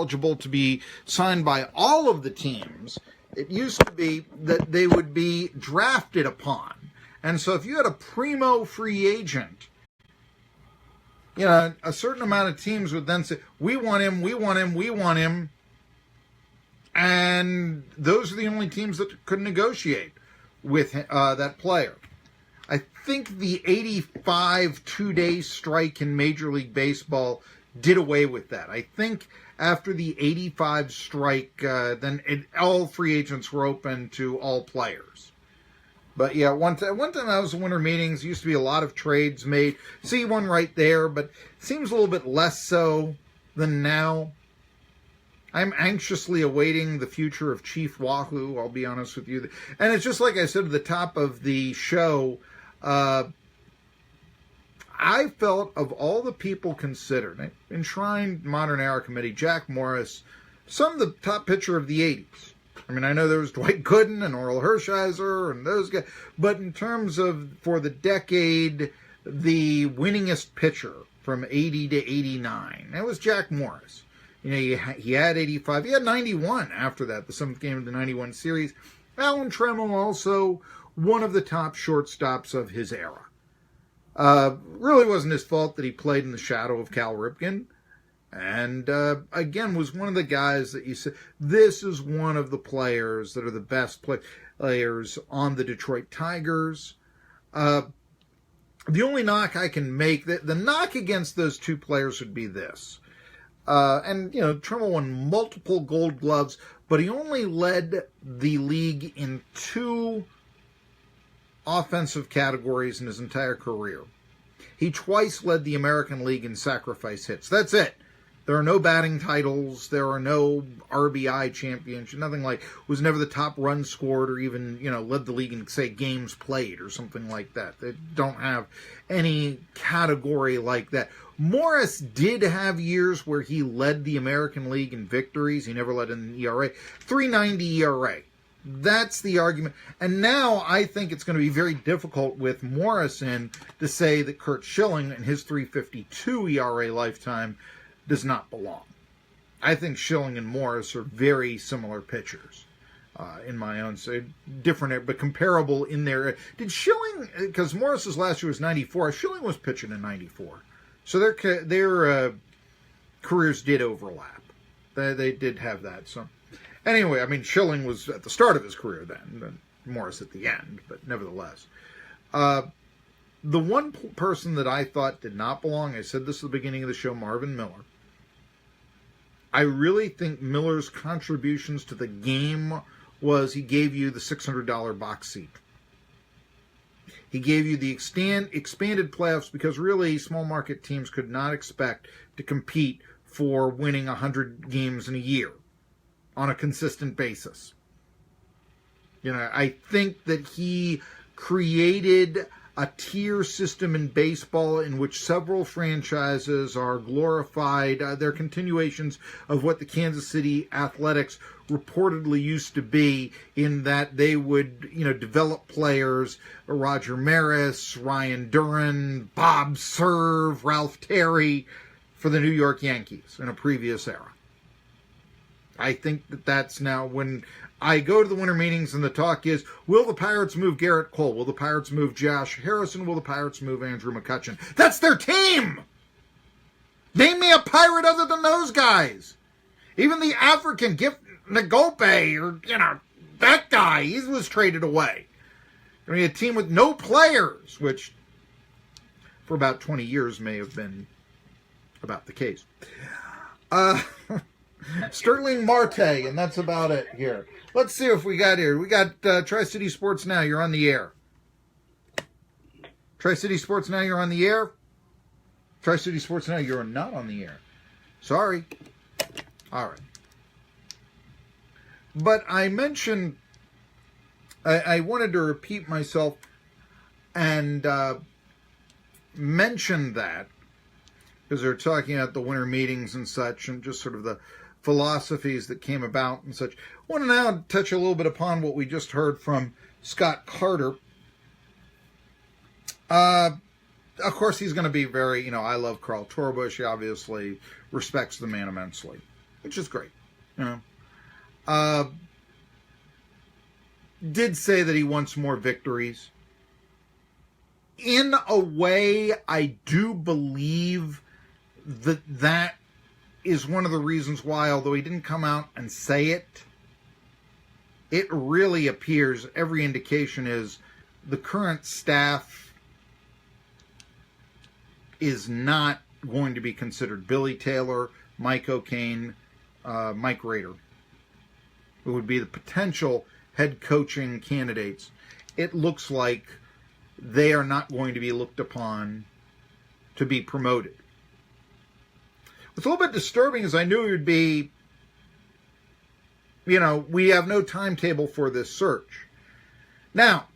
eligible to be signed by all of the teams, it used to be that they would be drafted upon. And so if you had a primo free agent, you know, a certain amount of teams would then say, we want him, we want him, we want him. And those are the only teams that could negotiate with that player. I think the 85 two-day strike in Major League Baseball did away with that. I think after the 85 strike, all free agents were open to all players. But yeah, one time I was in winter meetings, used to be a lot of trades made. See one right there, but it seems a little bit less so than now. I'm anxiously awaiting the future of Chief Wahoo, I'll be honest with you. And it's just like I said at the top of the show, I felt of all the people considered, enshrined Modern Era Committee, Jack Morris, some of the top pitcher of the 80s. I mean, I know there was Dwight Gooden and Orel Hershiser and those guys, but in terms of, for the decade, the winningest pitcher from 80 to 89, that was Jack Morris. You know, he had 85. He had 91 after that, the 7th game of the 91 series. Alan Trammell also one of the top shortstops of his era. Really wasn't his fault that he played in the shadow of Cal Ripken. And, again, was one of the guys that you said, this is one of the players that are the best players on the Detroit Tigers. The only knock I can make, the knock against those two players would be this. And, you know, Trammell won multiple Gold Gloves, but he only led the league in 2 offensive categories in his entire career. He twice led the American League in sacrifice hits. That's it. There are no batting titles. There are no RBI championships. Nothing like, was never the top run scored or even, you know, led the league in, say, games played or something like that. They don't have any category like that. Morris did have years where he led the American League in victories. He never led in ERA. 3.90 ERA. That's the argument. And now I think it's going to be very difficult with Morrison to say that Curt Schilling and his 3.52 ERA lifetime does not belong. I think Schilling and Morris are very similar pitchers. In my own say, different but comparable in their. Did Schilling, because Morris's last year was 94, Schilling was pitching in 94. So their careers did overlap. They did have that. So anyway, I mean, Schilling was at the start of his career then Morris at the end, but nevertheless. The one person that I thought did not belong, I said this at the beginning of the show, Marvin Miller. I really think Miller's contributions to the game was he gave you the $600 box seat. He gave you the expanded playoffs because really small market teams could not expect to compete for winning 100 games in a year on a consistent basis. You know, I think that he created a tier system in baseball in which several franchises are glorified. They're continuations of what the Kansas City Athletics reportedly used to be, in that they would, you know, develop players, Roger Maris, Ryan Duran, Bob Serve, Ralph Terry, for the New York Yankees in a previous era. I think that that's now, when I go to the winter meetings and the talk is, will the Pirates move Garrett Cole? Will the Pirates move Josh Harrison? Will the Pirates move Andrew McCutchen? That's their team! Name me a Pirate other than those guys. Even the African Gift Nagope, or, you know, that guy, he was traded away. I mean, a team with no players, which for about 20 years may have been about the case. Sterling Marte, and that's about it here. Let's see if we got here. We got Tri-City Sports Now. You're on the air. Tri-City Sports Now, you're on the air. Tri-City Sports Now, you're not on the air. Sorry. All right. But I mentioned, I wanted to repeat myself and mention that, because they're talking about the winter meetings and such, and just sort of the philosophies that came about and such. I want to now touch a little bit upon what we just heard from Scott Carter. Of course, he's going to be very, I love Carl Torbush. He obviously respects the man immensely. which is great. Did say that he wants more victories. In a way, I do believe that is one of the reasons why, although he didn't come out and say it, it really appears, every indication is the current staff is not going to be considered. Billy Taylor, Mike O'Kane, Mike Rader, who would be the potential head coaching candidates. It looks like they are not going to be looked upon to be promoted. What's a little bit disturbing is I knew it would be, we have no timetable for this search. Now,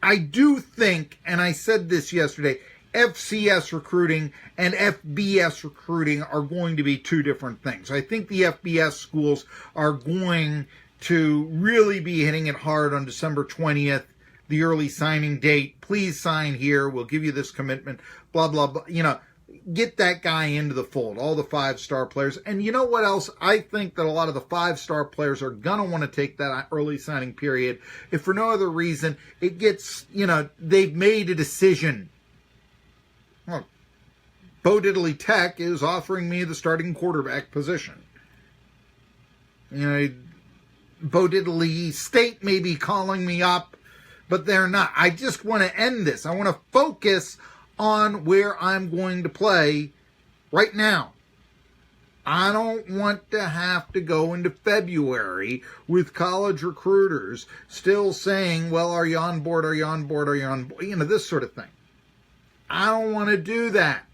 I do think, and I said this yesterday, FCS recruiting and FBS recruiting are going to be two different things. I think the FBS schools are going to really be hitting it hard on December 20th, the early signing date. Please sign here. We'll give you this commitment, blah, blah, blah. Get that guy into the fold, all the 5-star players. And you know what else? I think that a lot of the 5-star players are going to want to take that early signing period. If for no other reason, it gets, they've made a decision. Well, Bo Diddley Tech is offering me the starting quarterback position. Bo Diddley State may be calling me up, but they're not. I just want to end this. I want to focus on where I'm going to play right now. I don't want to have to go into February with college recruiters still saying, well, are you on board? Are you on board? Are you on board? This sort of thing. I don't want to do that.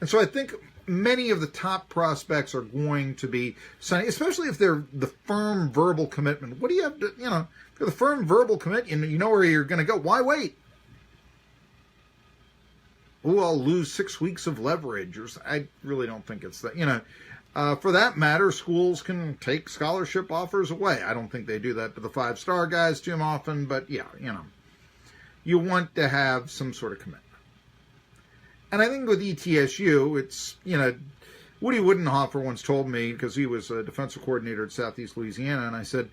And so I think many of the top prospects are going to be signing, especially if they're the firm verbal commitment. What do you have to, if you're the firm verbal commitment, you know where you're going to go. Why wait? Oh, I'll lose 6 weeks of leverage. I really don't think it's that. For that matter, schools can take scholarship offers away. I don't think they do that to the 5-star guys too often, but yeah, you want to have some sort of commitment. And I think with ETSU, it's, Woody Woodenhofer once told me, because he was a defensive coordinator at Southeast Louisiana, and I said,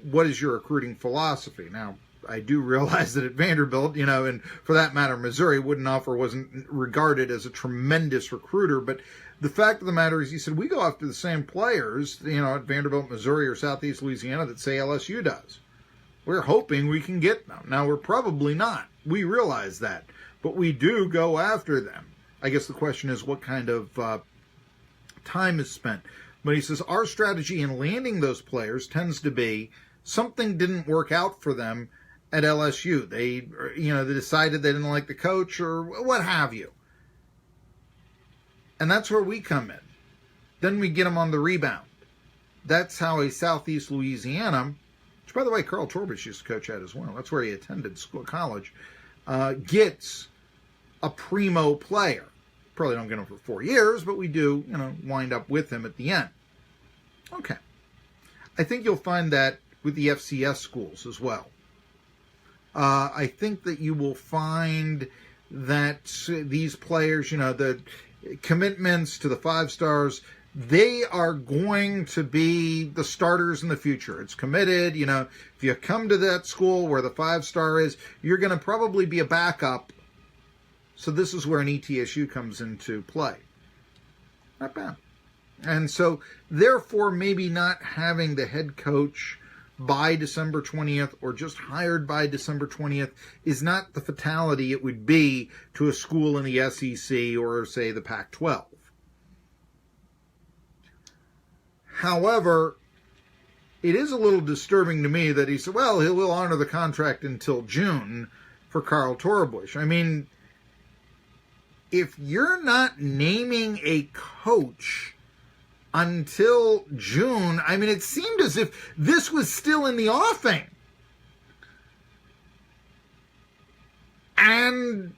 what is your recruiting philosophy? Now, I do realize that at Vanderbilt, and for that matter, Missouri, Woodenhofer wasn't regarded as a tremendous recruiter. But the fact of the matter is, he said, we go after the same players, at Vanderbilt, Missouri, or Southeast Louisiana that, say, LSU does. We're hoping we can get them. Now, we're probably not. We realize that. But we do go after them. I guess the question is what kind of time is spent. But he says, our strategy in landing those players tends to be something didn't work out for them at LSU. They decided they didn't like the coach or what have you. And that's where we come in. Then we get them on the rebound. That's how a Southeast Louisiana, which, by the way, Carl Torbish used to coach at as well. That's where he attended college, gets a primo player. Probably don't get him for 4 years, but we do, wind up with him at the end. Okay. I think you'll find that with the FCS schools as well. I think that you will find that these players, the commitments to the 5-stars, they are going to be the starters in the future. It's committed. If you come to that school where the 5-star is, you're going to probably be a backup. So this is where an ETSU comes into play. Not bad. And so, therefore, maybe not having the head coach by December 20th or just hired by December 20th is not the fatality it would be to a school in the SEC or, say, the Pac-12. However, it is a little disturbing to me that he said, well, he will honor the contract until June for Carl Torbush. I mean, if you're not naming a coach until June, I mean, it seemed as if this was still in the offing. And,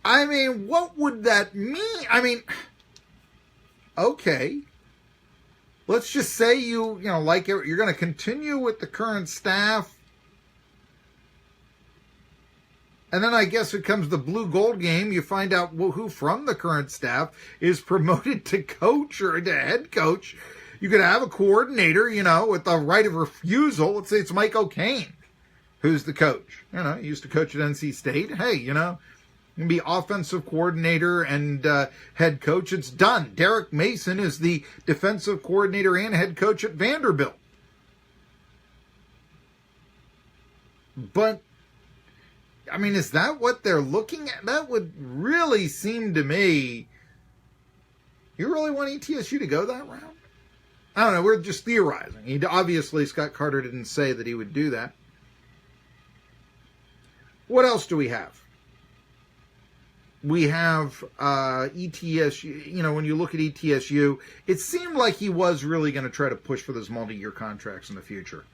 I mean, what would that mean? I mean, okay. Let's just say you're going to continue with the current staff. And then I guess it comes the blue gold game. You find out who from the current staff is promoted to coach or to head coach. You could have a coordinator, with the right of refusal. Let's say it's Mike O'Kane, who's the coach. He used to coach at NC State. Hey, you can be offensive coordinator and head coach. It's done. Derek Mason is the defensive coordinator and head coach at Vanderbilt. But is that what they're looking at? That would really seem to me, you really want ETSU to go that route? I don't know. We're just theorizing. Obviously, Scott Carter didn't say that he would do that. What else do we have? We have ETSU. When you look at ETSU, it seemed like he was really going to try to push for those multi-year contracts in the future.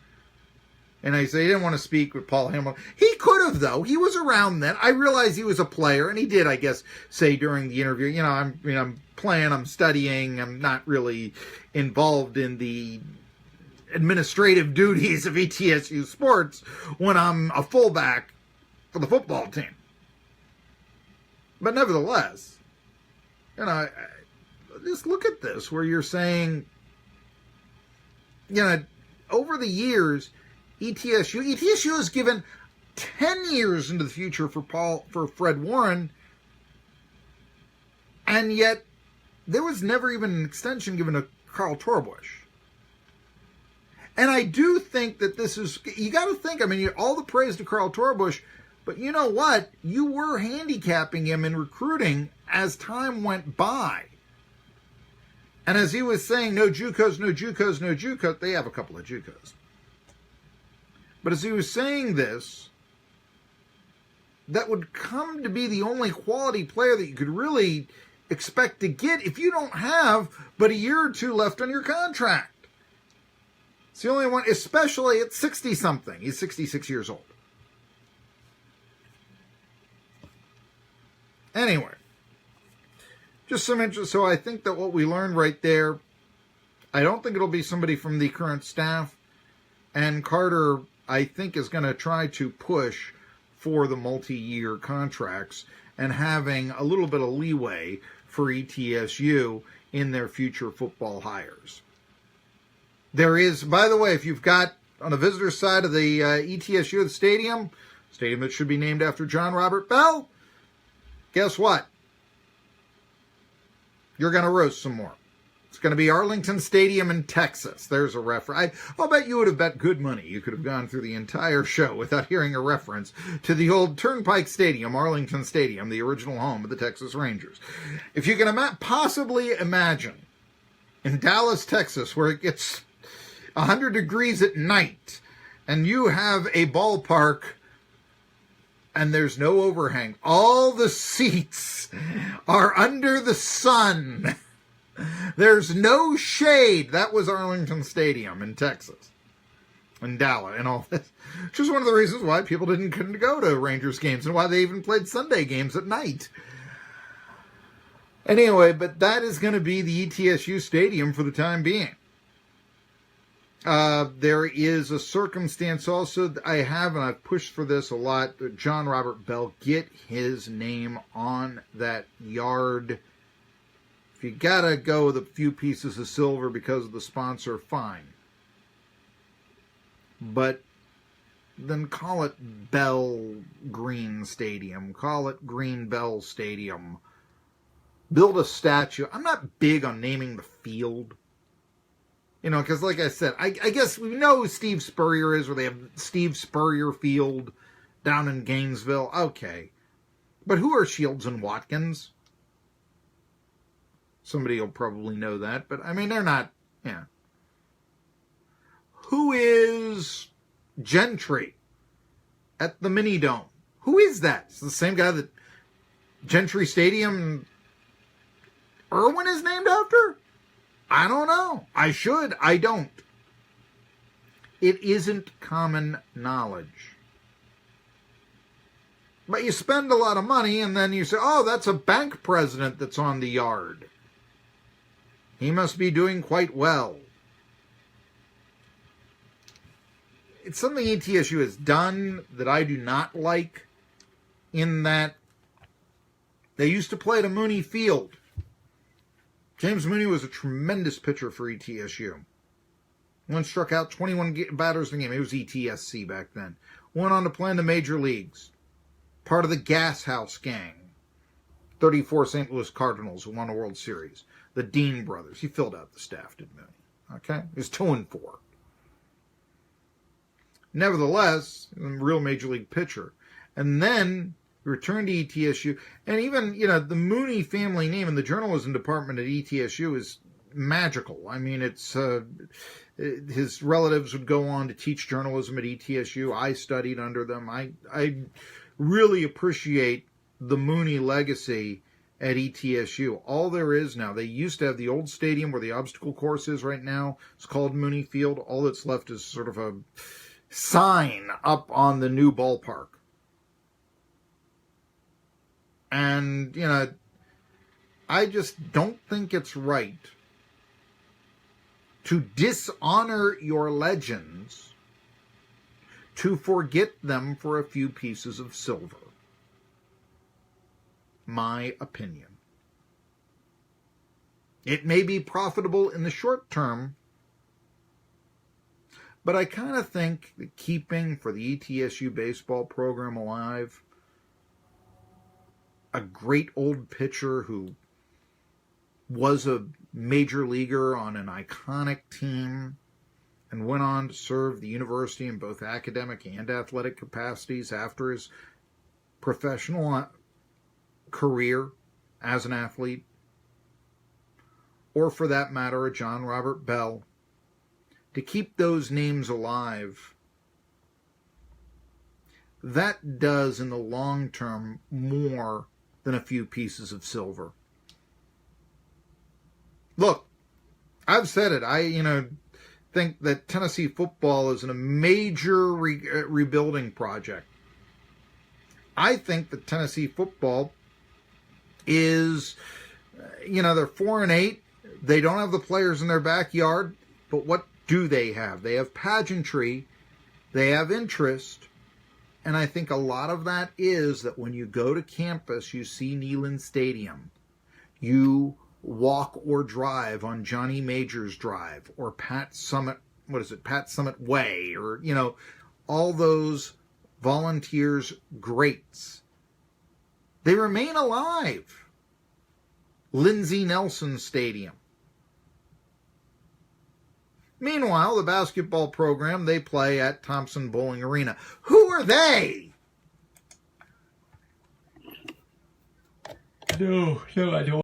And I say he didn't want to speak with Paul Hamilton. He could have, though. He was around then. I realized he was a player, and he did, I guess, say during the interview, I'm playing, I'm studying, I'm not really involved in the administrative duties of ETSU sports when I'm a fullback for the football team. But nevertheless, just look at this, where you're saying, over the years, ETSU has given 10 years into the future for Fred Warren, and yet there was never even an extension given to Carl Torbush. And I do think that this is, you got to think, all the praise to Carl Torbush, but you know what? You were handicapping him in recruiting as time went by. And as he was saying, no JUCOs, no JUCOs, no JUCOs, they have a couple of JUCOs. But as he was saying this, that would come to be the only quality player that you could really expect to get if you don't have but a year or two left on your contract. It's the only one, especially at 60-something. He's 66 years old. Anyway, just some interest. So I think that what we learned right there, I don't think it'll be somebody from the current staff. And Carter, I think, is going to try to push for the multi-year contracts and having a little bit of leeway for ETSU in their future football hires. There is, by the way, if you've got on the visitor side of the ETSU the stadium that should be named after John Robert Bell, guess what? You're going to roast some more. It's going to be Arlington Stadium in Texas. There's a reference. I'll bet you would have bet good money. You could have gone through the entire show without hearing a reference to the old Turnpike Stadium, Arlington Stadium, the original home of the Texas Rangers. If you can possibly imagine in Dallas, Texas, where it gets 100 degrees at night, and you have a ballpark and there's no overhang. All the seats are under the sun. There's no shade. That was Arlington Stadium in Texas. And Dallas and all this. Which is one of the reasons why people couldn't go to Rangers games and why they even played Sunday games at night. Anyway, but that is going to be the ETSU stadium for the time being. There is a circumstance also that I've pushed for this a lot. John Robert Bell, get his name on that yard. If you gotta go with a few pieces of silver because of the sponsor, fine. But then call it Bell Green Stadium. Call it Green Bell Stadium. Build a statue. I'm not big on naming the field. Because like I said, I guess we know who Steve Spurrier is, where they have Steve Spurrier Field down in Gainesville. Okay. But who are Shields and Watkins? Somebody will probably know that, but they're not, yeah. Who is Gentry at the Mini Dome? Who is that? It's the same guy that Gentry Stadium Irwin is named after? I don't know. I should. I don't. It isn't common knowledge. But you spend a lot of money and then you say, oh, that's a bank president that's on the yard. He must be doing quite well. It's something ETSU has done that I do not like. in that they used to play at a Mooney Field. James Mooney was a tremendous pitcher for ETSU. Once struck out 21 batters in a game. It was ETSC back then. Went on to play in the major leagues. Part of the Gas House gang. 34 St. Louis Cardinals who won a World Series. The Dean brothers. He filled out the staff, did Mooney. Okay? He was 2-4. Nevertheless, a real major league pitcher. And then he returned to ETSU. And even, the Mooney family name in the journalism department at ETSU is magical. I mean, it's his relatives would go on to teach journalism at ETSU. I studied under them. I really appreciate the Mooney legacy at ETSU. All there is now, they used to have the old stadium where the obstacle course is right now. It's called Mooney Field. All that's left is sort of a sign up on the new ballpark. And, I just don't think it's right to dishonor your legends, to forget them for a few pieces of silver. My opinion. It may be profitable in the short term, but I kind of think that keeping for the ETSU baseball program alive a great old pitcher who was a major leaguer on an iconic team and went on to serve the university in both academic and athletic capacities after his professional career as an athlete, or for that matter, a John Robert Bell, to keep those names alive, that does in the long term more than a few pieces of silver. Look, I've said it. I, think that Tennessee football is in a major rebuilding project. I think that Tennessee football is, they're 4-8. They don't have the players in their backyard, but what do they have? They have pageantry. They have interest. And I think a lot of that is that when you go to campus, you see Neyland Stadium. You walk or drive on Johnny Majors Drive or Pat Summit Way, or, all those volunteers greats. They remain alive. Lindsey Nelson Stadium. Meanwhile, the basketball program, they play at Thompson Bowling Arena. Who are they? No, I don't.